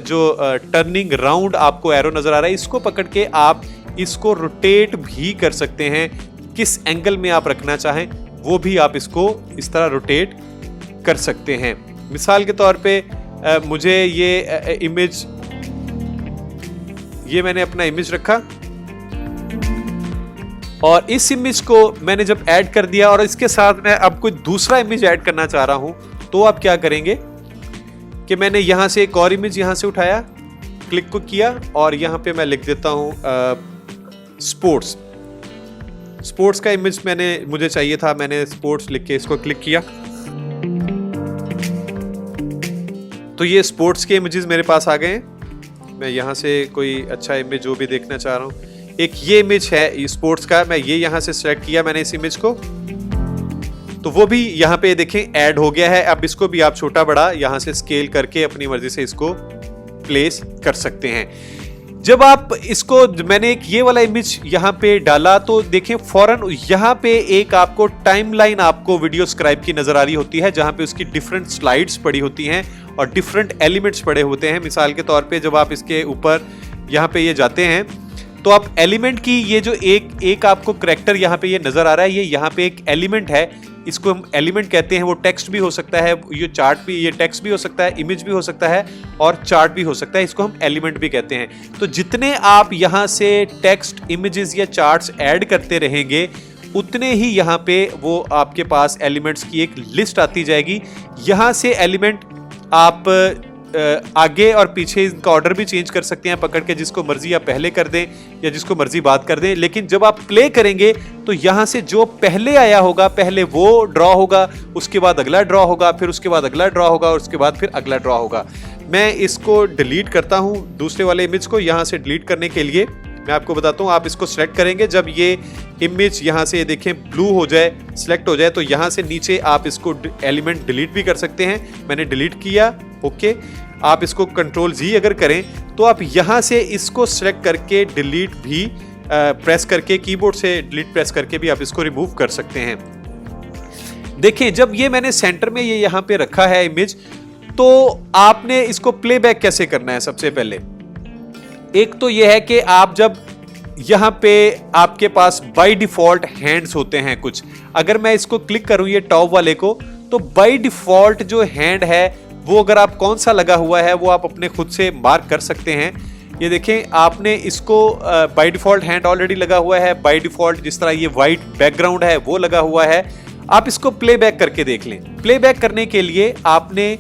जो टर्निंग राउंड आपको एरो नजर आ रहा है। इसको पकड़ के आप इसको रोटेट भी कर सकते हैं। किस एंगल में आप रखना चाहें वो भी आप इसको इस तरह रोटेट कर सकते हैं। मिसाल के तौर पे मुझे ये इमेज, ये मैंने अपना इमेज रखा और इस इमेज को मैंने जब ऐड कर दिया और इसके साथ मैं अब कोई दूसरा इमेज ऐड करना चाह रहा हूं, तो आप क्या करेंगे कि मैंने यहां से एक और इमेज यहां से उठाया, क्लिक को किया और यहां पे मैं लिख देता हूं स्पोर्ट्स का इमेज मुझे चाहिए था। मैंने स्पोर्ट्स लिख के इसको क्लिक किया तो ये स्पोर्ट्स के इमेजेस मेरे पास आ गए हैं। मैं यहाँ से कोई अच्छा इमेज जो भी देखना चाह रहा हूँ, एक ये इमेज है स्पोर्ट्स का, मैं ये यहाँ से सिलेक्ट किया मैंने इस इमेज को, तो वो भी यहाँ पे देखें ऐड हो गया है। अब इसको भी आप छोटा बड़ा यहाँ से स्केल करके अपनी मर्जी से इसको प्लेस कर सकते हैं। जब आप इसको, मैंने एक ये वाला इमेज यहाँ पे डाला तो देखें फौरन यहाँ पे एक आपको टाइमलाइन आपको वीडियो स्क्राइब की नजर आ रही होती है, जहाँ पे उसकी डिफरेंट स्लाइड्स पड़ी होती हैं और डिफरेंट एलिमेंट्स पड़े होते हैं। मिसाल के तौर पे जब आप इसके ऊपर यहाँ पे ये जाते हैं तो आप एलिमेंट की ये जो एक आपको करैक्टर यहाँ पे ये नजर आ रहा है, ये यहाँ पे एक एलिमेंट है, इसको हम एलिमेंट कहते हैं। वो टेक्स्ट भी हो सकता है, ये चार्ट भी, ये टेक्स्ट भी हो सकता है, इमेज भी हो सकता है और चार्ट भी हो सकता है, इसको हम एलिमेंट भी कहते हैं। तो जितने आप यहाँ से टेक्स्ट, इमेजेस या चार्ट्स ऐड करते रहेंगे उतने ही यहाँ पे वो आपके पास एलिमेंट्स की एक लिस्ट आती जाएगी। यहाँ से एलिमेंट आप आगे और पीछे इनका ऑर्डर भी चेंज कर सकते हैं पकड़ के, जिसको मर्जी आप पहले कर दें या जिसको मर्जी बाद कर दें। लेकिन जब आप प्ले करेंगे तो यहाँ से जो पहले आया होगा पहले वो ड्रॉ होगा, उसके बाद अगला ड्रॉ होगा, फिर उसके बाद अगला ड्रॉ होगा और उसके बाद फिर अगला ड्रॉ होगा। मैं इसको डिलीट करता हूँ, दूसरे वाले इमेज को। यहाँ से डिलीट करने के लिए मैं आपको बताता हूँ, आप इसको सेलेक्ट करेंगे, जब ये इमेज यहाँ से देखें ब्लू हो जाए, सेलेक्ट हो जाए, तो यहाँ से नीचे आप इसको एलिमेंट डिलीट भी कर सकते हैं। मैंने डिलीट किया, ओके। आप इसको कंट्रोल जी अगर करें तो आप यहाँ से इसको सेलेक्ट करके डिलीट भी प्रेस करके, कीबोर्ड से डिलीट प्रेस करके भी आप इसको रिमूव कर सकते हैं। देखें, जब ये मैंने सेंटर में ये यहाँ पे रखा है इमेज, तो आपने इसको प्लेबैक कैसे करना है। सबसे पहले एक तो यह है कि आप जब यहाँ पे आपके पास बाय डिफॉल्ट हैंड्स होते हैं कुछ, अगर मैं इसको क्लिक करूं ये टॉप वाले को, तो बाय डिफॉल्ट जो हैंड है वो अगर आप कौन सा लगा हुआ है वो आप अपने खुद से मार्क कर सकते हैं। ये देखें, आपने इसको बाय डिफॉल्ट हैंड ऑलरेडी लगा हुआ है, बाय डिफॉल्ट जिस तरह ये वाइट बैकग्राउंड है वो लगा हुआ है। आप इसको प्लेबैक करके देख लें। प्लेबैक करने के लिए आपने,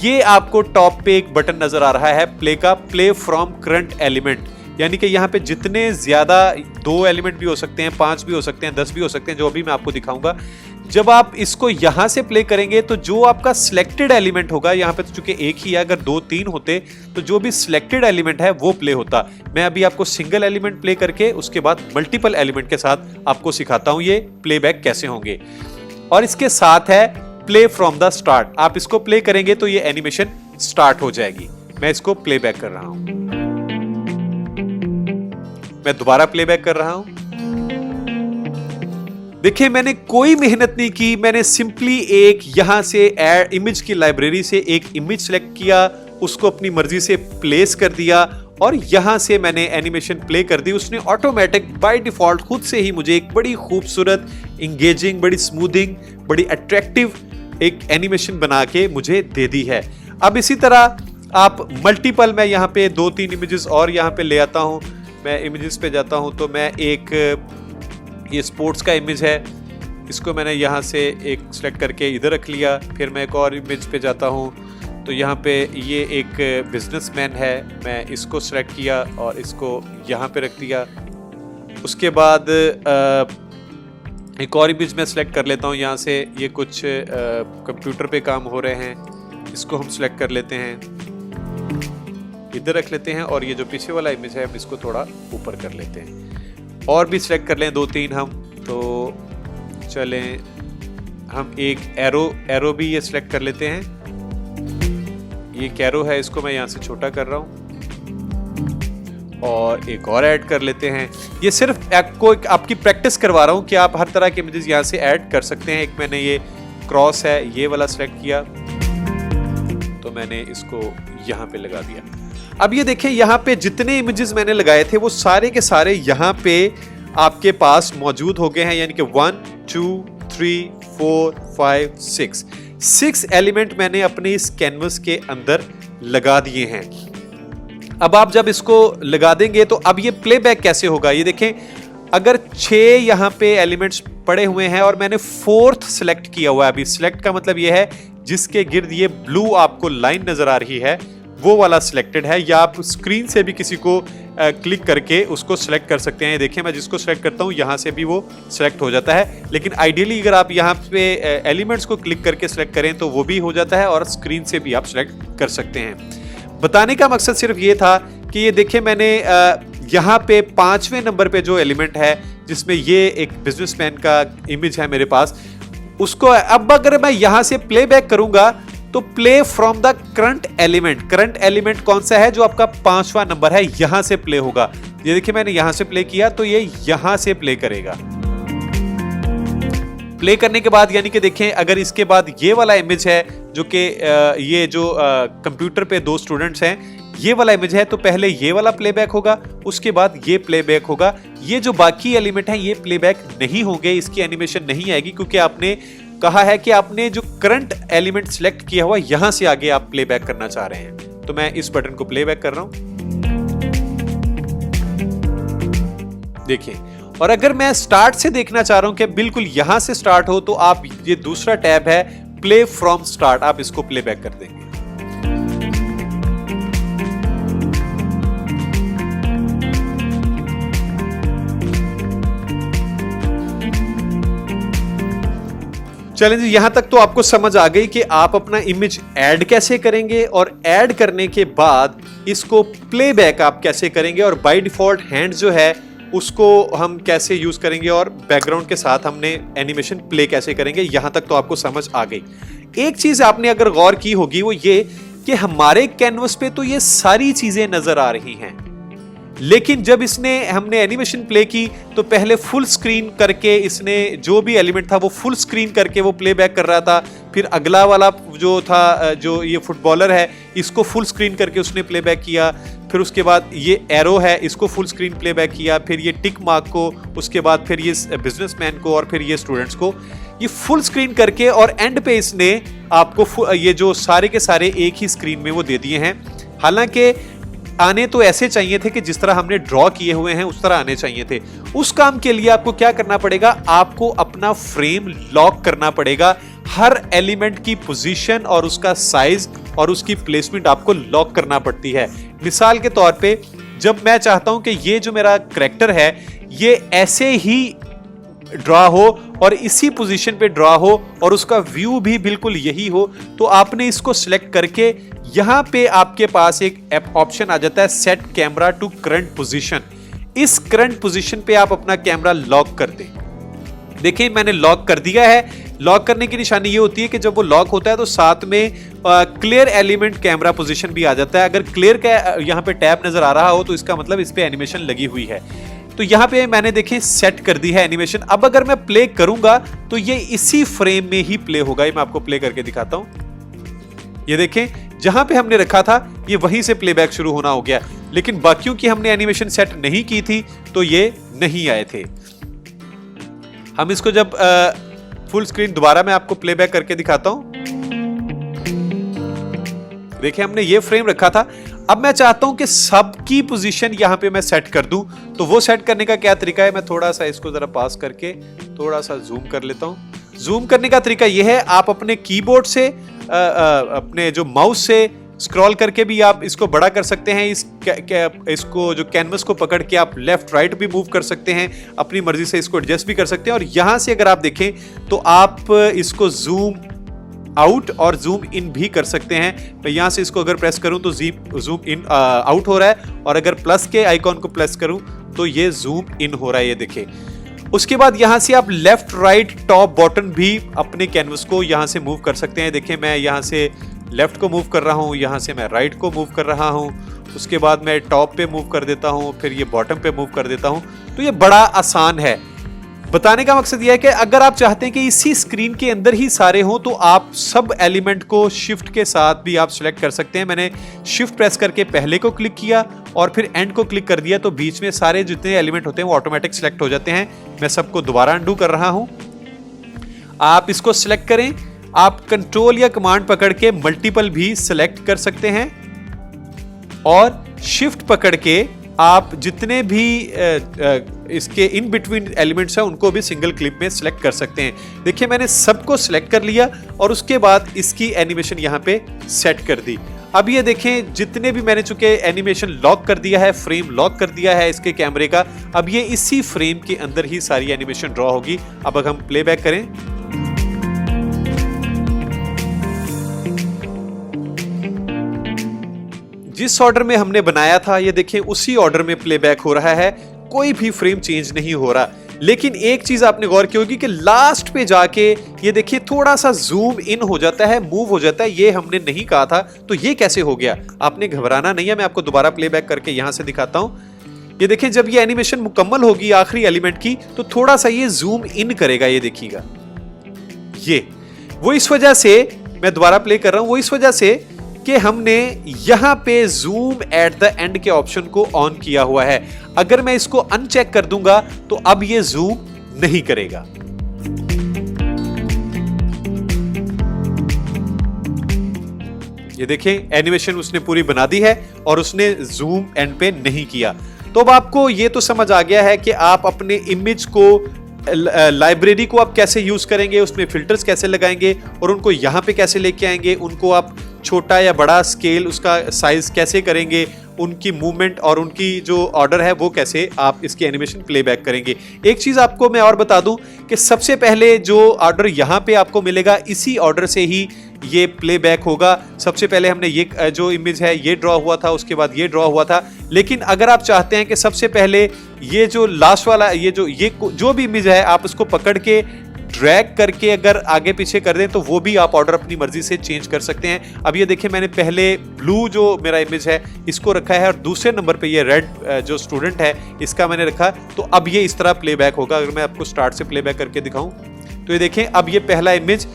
ये आपको टॉप पे एक बटन नजर आ रहा है प्ले का, प्ले फ्रॉम करंट एलिमेंट, यानी कि यहाँ पे जितने ज्यादा 2 एलिमेंट भी हो सकते हैं, 5 भी हो सकते हैं, 10 भी हो सकते हैं, जो अभी मैं आपको दिखाऊंगा। जब आप इसको यहां से प्ले करेंगे तो जो आपका सिलेक्टेड एलिमेंट होगा, यहां पे तो चूंकि एक ही है, अगर 2-3 होते तो जो भी सिलेक्टेड एलिमेंट है वो प्ले होता। मैं अभी आपको सिंगल एलिमेंट प्ले करके उसके बाद मल्टीपल एलिमेंट के साथ आपको सिखाता हूं ये प्लेबैक कैसे होंगे। और इसके साथ है प्ले फ्रॉम द स्टार्ट, आप इसको प्ले करेंगे तो ये एनिमेशन स्टार्ट हो जाएगी। मैं इसको प्लेबैक कर रहा हूं, मैं दोबारा प्लेबैक कर रहा हूं। देखिए मैंने कोई मेहनत नहीं की, मैंने सिंपली एक यहां से इमेज की लाइब्रेरी से एक इमेज सेलेक्ट किया, उसको अपनी मर्जी से प्लेस कर दिया और यहां से मैंने एनिमेशन प्ले कर दी। उसने ऑटोमेटिक बाय डिफॉल्ट खुद से ही मुझे एक बड़ी खूबसूरत, इंगेजिंग, बड़ी स्मूथिंग, बड़ी अट्रैक्टिव एक एनिमेशन बना के मुझे दे दी है। अब इसी तरह आप मल्टीपल, मैं यहाँ पे 2-3 इमेजेस और यहाँ पे ले आता हूँ। मैं इमेजेस पे जाता हूँ तो मैं एक ये स्पोर्ट्स का इमेज है, इसको मैंने यहाँ से एक सेलेक्ट करके इधर रख लिया। फिर मैं एक और इमेज पे जाता हूँ तो यहाँ पे ये एक बिजनेसमैन है, मैं इसको सेलेक्ट किया और इसको यहाँ पे रख दिया। उसके बाद एक और इमेज मैं सेलेक्ट कर लेता हूँ यहाँ से, ये कुछ कंप्यूटर पे काम हो रहे हैं, इसको हम सेलेक्ट कर लेते हैं, इधर रख लेते हैं। और ये जो पीछे वाला इमेज है हम इसको थोड़ा ऊपर कर लेते हैं और भी सिलेक्ट कर लें 2-3 हम। तो चलें हम एक एरो भी ये सिलेक्ट कर लेते हैं। ये एक एरो है, इसको मैं यहाँ से छोटा कर रहा हूँ और एक और ऐड कर लेते हैं। ये सिर्फ आपको आपकी प्रैक्टिस करवा रहा हूँ कि आप हर तरह के इमेजेस यहाँ से ऐड कर सकते हैं। एक मैंने ये क्रॉस है, ये वाला सिलेक्ट किया तो मैंने इसको यहाँ पे लगा दिया। अब ये देखें यहाँ पे जितने इमेजेस मैंने लगाए थे वो सारे के सारे यहाँ पे आपके पास मौजूद हो गए हैं, यानी कि 1 2 3 4 5 6 एलिमेंट मैंने अपने इस कैनवस के अंदर लगा दिए हैं। अब आप जब इसको लगा देंगे तो अब ये प्लेबैक कैसे होगा, ये देखें अगर 6 यहाँ पे एलिमेंट्स पड़े हुए हैं और मैंने 4th सेलेक्ट किया हुआ है। अभी सिलेक्ट का मतलब ये है जिसके गिर्द ये ब्लू आपको लाइन नजर आ रही है वो वाला सिलेक्टेड है, या आप स्क्रीन से भी किसी को क्लिक करके उसको सिलेक्ट कर सकते हैं। देखिए मैं जिसको सिलेक्ट करता हूँ यहाँ से भी वो सिलेक्ट हो जाता है, लेकिन आइडियली अगर आप यहाँ पे एलिमेंट्स को क्लिक करके सिलेक्ट करें तो वो भी हो जाता है और स्क्रीन से भी आप सिलेक्ट कर सकते हैं। बताने का मकसद सिर्फ ये था कि ये देखिए मैंने यहाँ पे 5वें नंबर पे जो एलिमेंट है जिसमें ये एक बिजनेसमैन का इमेज है मेरे पास, उसको अब अगर मैं यहाँ से प्लेबैक करूंगा तो play from the current element कौन सा है, जो आपका 5वां नंबर है, यहां से प्ले होगा। ये देखिए मैंने यहां से प्ले किया तो ये यहां से प्ले करेगा। प्ले करने के बाद यानी कि देखें अगर इसके बाद ये वाला इमेज है जो कि ये जो कंप्यूटर पे 2 स्टूडेंट्स हैं, ये वाला इमेज है तो पहले ये वाला प्लेबैक होगा, उसके बाद ये प्लेबैक होगा। ये जो बाकी एलिमेंट हैं ये प्लेबैक नहीं होंगे, इसकी एनिमेशन नहीं आएगी क्योंकि आपने कहा है कि आपने जो करंट एलिमेंट सिलेक्ट किया हुआ यहां से आगे आप प्लेबैक करना चाह रहे हैं। तो मैं इस बटन को प्लेबैक कर रहा हूं, देखिए। और अगर मैं स्टार्ट से देखना चाह रहा हूं कि बिल्कुल यहां से स्टार्ट हो तो आप ये दूसरा टैब है प्ले फ्रॉम स्टार्ट, आप इसको प्लेबैक कर देंगे। चलें जी, यहां तक तो आपको समझ आ गई कि आप अपना इमेज ऐड कैसे करेंगे और ऐड करने के बाद इसको प्लेबैक आप कैसे करेंगे और बाय डिफॉल्ट हैंड जो है उसको हम कैसे यूज करेंगे और बैकग्राउंड के साथ हमने एनिमेशन प्ले कैसे करेंगे। यहां तक तो आपको समझ आ गई। एक चीज आपने अगर गौर की होगी वो ये कि हमारे कैनवस पे तो ये सारी चीजें नजर आ रही हैं, लेकिन जब हमने एनिमेशन प्ले की तो पहले फुल स्क्रीन करके इसने जो भी एलिमेंट था वो फुल स्क्रीन करके वो प्लेबैक कर रहा था। फिर अगला वाला जो था, जो ये फुटबॉलर है, इसको फुल स्क्रीन करके उसने प्लेबैक किया। फिर उसके बाद ये एरो है, इसको फुल स्क्रीन प्लेबैक किया। फिर ये टिक मार्क को, उसके बाद फिर ये बिजनेसमैन को और फिर ये स्टूडेंट्स को, ये फुल स्क्रीन करके और एंड पे इसने आपको ये जो सारे के सारे एक ही स्क्रीन में वो दे दिए हैं। हालांकि आने तो ऐसे चाहिए थे कि जिस तरह हमने ड्रॉ किए हुए हैं उस तरह आने चाहिए थे। उस काम के लिए आपको क्या करना पड़ेगा, आपको अपना फ्रेम लॉक करना पड़ेगा। हर एलिमेंट की पोजीशन और उसका साइज और उसकी प्लेसमेंट आपको लॉक करना पड़ती है। मिसाल के तौर पे जब मैं चाहता हूं कि ये जो मेरा कैरेक्टर है ये ऐसे ही ड्रॉ हो और इसी पोजीशन पे ड्रॉ हो और उसका व्यू भी बिल्कुल यही हो, तो आपने इसको सिलेक्ट करके यहां पे आपके पास एक ऑप्शन आ जाता है set camera to current position. इस करंट पोजीशन पे आप अपना कैमरा लॉक कर दें। देखिए मैंने लॉक कर दिया है। लॉक करने की निशानी ये होती है कि जब वो लॉक होता है तो साथ में क्लियर एलिमेंट कैमरा पोजीशन भी आ जाता है। अगर क्लियर का यहाँ पे टैब नजर आ रहा हो तो इसका मतलब इस पे एनिमेशन लगी हुई है। तो यहाँ पे मैंने देखें सेट कर दी है एनिमेशन। अब अगर मैं प्ले करूंगा तो ये इसी फ्रेम में ही प्ले होगा। मैं आपको प्ले करके दिखाता हूं। ये देखें जहां पे हमने रखा था ये वहीं से प्लेबैक शुरू होना हो गया, लेकिन बाकियों की हमने एनिमेशन सेट नहीं की थी तो ये नहीं आए थे। हम इसको जब फुल स्क्रीन दोबारा मैं आपको प्लेबैक करके दिखाता हूं। देखिए हमने ये फ्रेम रखा था। अब मैं चाहता हूं कि सबकी पोजीशन यहां पे मैं सेट कर दूं। तो वो सेट करने का क्या तरीका है, मैं थोड़ा सा इसको जरा पास करके थोड़ा सा जूम कर लेता हूं। जूम करने का तरीका यह है, आप अपने कीबोर्ड से अपने जो माउस से स्क्रॉल करके भी आप इसको बड़ा कर सकते हैं। इसको जो कैनवस को पकड़ के आप लेफ्ट राइट भी मूव कर सकते हैं, अपनी मर्जी से इसको एडजस्ट भी कर सकते हैं। और यहां से अगर आप देखें तो आप इसको जूम आउट और जूम इन भी कर सकते हैं। मैं यहां से इसको अगर प्रेस करूं तो जूम इन आउट हो रहा है, और अगर प्लस के आइकॉन को प्रेस करूं तो ये जूम इन हो रहा है, ये देखें। उसके बाद यहां से आप लेफ्ट राइट टॉप बॉटम भी अपने कैनवस को यहां से मूव कर सकते हैं। देखिए मैं यहां से लेफ्ट को मूव कर रहा हूं, यहां से मैं राइट को मूव कर रहा हूं, उसके बाद मैं टॉप पे मूव कर देता हूं, फिर ये बॉटम पे मूव कर देता हूं। तो ये बड़ा आसान है। बताने का मकसद यह है कि अगर आप चाहते हैं कि इसी स्क्रीन के अंदर ही सारे हों तो आप सब एलिमेंट को शिफ्ट के साथ भी आप सिलेक्ट कर सकते हैं। मैंने शिफ्ट प्रेस करके पहले को क्लिक किया और फिर एंड को क्लिक कर दिया, तो बीच में सारे जितने एलिमेंट होते हैं वो ऑटोमेटिक सिलेक्ट हो जाते हैं। मैं सबको दोबारा अंडू कर रहा हूं। आप इसको सिलेक्ट करें। आप कंट्रोल या कमांड पकड़ के मल्टीपल भी सिलेक्ट कर सकते हैं, और शिफ्ट पकड़ के आप जितने भी इसके इन बिटवीन एलिमेंट्स हैं उनको भी सिंगल क्लिक में सिलेक्ट कर सकते हैं। देखिए मैंने सबको सिलेक्ट कर लिया और उसके बाद इसकी एनिमेशन यहां पे सेट कर दी। अब ये देखें जितने भी मैंने चुके एनिमेशन लॉक कर दिया है, फ्रेम लॉक कर दिया है इसके कैमरे का। अब ये इसी फ्रेम के अंदर ही सारी एनिमेशन ड्रॉ होगी। अब अगर हम प्लेबैक करें, जिस ऑर्डर में हमने बनाया था ये देखें उसी ऑर्डर में प्लेबैक हो रहा है, कोई भी फ्रेम चेंज नहीं हो रहा। लेकिन एक चीज आपने गौर की होगी कि लास्ट पे जाके ये देखिए थोड़ा सा जूम इन हो जाता है, मूव हो जाता है। ये हमने नहीं कहा था, तो ये कैसे हो गया? आपने घबराना नहीं है, मैं आपको दोबारा प्लेबैक करके यहां से दिखाता हूं। ये देखिए जब ये एनिमेशन मुकम्मल होगी आखिरी एलिमेंट की तो थोड़ा सा ये जूम इन करेगा, ये देखिएगा। ये वो इस वजह से, मैं दोबारा प्ले कर रहा हूं, वो इस वजह से कि हमने यहां पे जूम एट द एंड के ऑप्शन को ऑन किया हुआ है। अगर मैं इसको अनचेक कर दूंगा तो अब ये जूम नहीं करेगा। ये देखें एनिमेशन उसने पूरी बना दी है और उसने जूम एंड पे नहीं किया। तो अब आपको ये तो समझ आ गया है कि आप अपने इमेज को, लाइब्रेरी को आप कैसे यूज करेंगे, उसमें फिल्टर्स कैसे लगाएंगे और उनको यहां पे कैसे लेके आएंगे, उनको आप छोटा या बड़ा स्केल, उसका साइज कैसे करेंगे, उनकी मूवमेंट और उनकी जो ऑर्डर है वो कैसे आप इसकी एनिमेशन प्लेबैक करेंगे। एक चीज आपको मैं और बता दूं कि सबसे पहले जो ऑर्डर यहां पे आपको मिलेगा इसी ऑर्डर से ही ये प्लेबैक होगा। सबसे पहले हमने ये जो इमेज है ये ड्रॉ हुआ था, उसके बाद ये ड्रॉ हुआ था। लेकिन अगर आप चाहते हैं कि सबसे पहले ये जो लास्ट वाला ये जो भी इमेज है आप उसको पकड़ के ड्रैग करके अगर आगे पीछे कर दें तो वो भी आप ऑर्डर अपनी मर्जी से चेंज कर सकते हैं। अब ये देखिए मैंने पहले ब्लू जो मेरा इमेज है इसको रखा है और दूसरे नंबर पे ये रेड जो स्टूडेंट है इसका मैंने रखा, तो अब ये इस तरह प्लेबैक होगा। अगर मैं आपको स्टार्ट से प्लेबैक करके दिखाऊं तो ये देखें अब ये पहला इमेज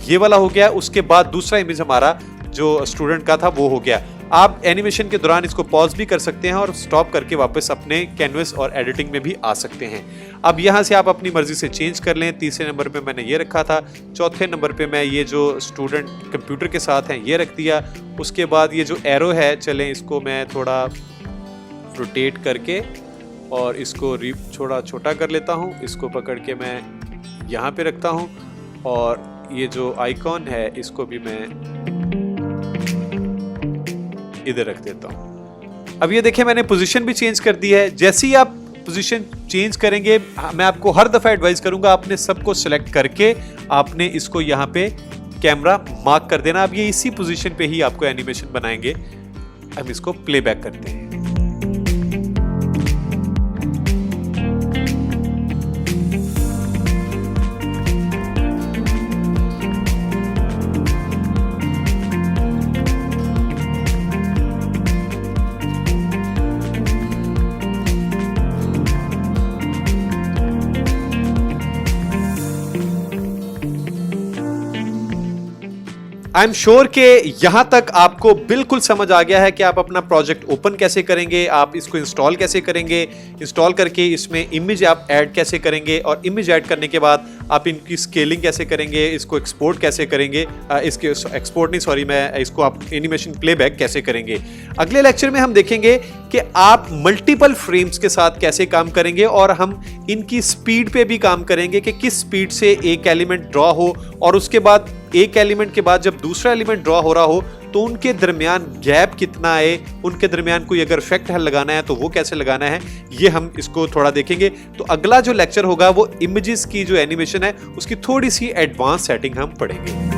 ये वाला हो गया, उसके बाद दूसरा इमेज हमारा जो स्टूडेंट का था वो हो गया। आप एनिमेशन के दौरान इसको पॉज भी कर सकते हैं और स्टॉप करके वापस अपने कैनवस और एडिटिंग में भी आ सकते हैं। अब यहाँ से आप अपनी मर्जी से चेंज कर लें। तीसरे नंबर पे मैंने ये रखा था, चौथे नंबर पे मैं ये जो स्टूडेंट कंप्यूटर के साथ हैं ये रख दिया। उसके बाद ये जो एरो है, चलें इसको मैं थोड़ा रोटेट करके और इसको थोड़ा छोटा कर लेता हूँ। इसको पकड़ के मैं यहाँ पे रखता हूँ और ये जो आइकॉन है इसको भी मैं इधर रख देता हूं। अब ये देखिए मैंने पोजीशन भी चेंज कर दी है। जैसे ही आप पोजीशन चेंज करेंगे, मैं आपको हर दफा एडवाइस करूंगा आपने सबको सिलेक्ट करके आपने इसको यहाँ पे कैमरा मार्क कर देना। अब ये इसी पोजीशन पे ही आपको एनिमेशन बनाएंगे। हम इसको प्लेबैक करते हैं। आई एम श्योर कि यहां तक आपको बिल्कुल समझ आ गया है कि आप अपना प्रोजेक्ट ओपन कैसे करेंगे, आप इसको इंस्टॉल कैसे करेंगे, इंस्टॉल करके इसमें इमेज आप ऐड कैसे करेंगे और इमेज ऐड करने के बाद आप इनकी स्केलिंग कैसे करेंगे, इसको एक्सपोर्ट कैसे करेंगे, इसके एक्सपोर्ट नहीं सॉरी मैं इसको आप एनिमेशन प्लेबैक कैसे करेंगे। अगले लेक्चर में हम देखेंगे कि आप मल्टीपल फ्रेम्स के साथ कैसे काम करेंगे और हम इनकी स्पीड पे भी काम करेंगे कि किस स्पीड से एक एलिमेंट ड्रॉ हो और उसके बाद एक एलिमेंट के बाद जब दूसरा एलिमेंट ड्रॉ हो रहा हो तो उनके दरमियान गैप कितना है, उनके दरमियान कोई अगर इफेक्ट है लगाना है तो वो कैसे लगाना है, ये हम इसको थोड़ा देखेंगे। तो अगला जो लेक्चर होगा वो इमेजेस की जो एनिमेशन है उसकी थोड़ी सी एडवांस सेटिंग हम पढ़ेंगे।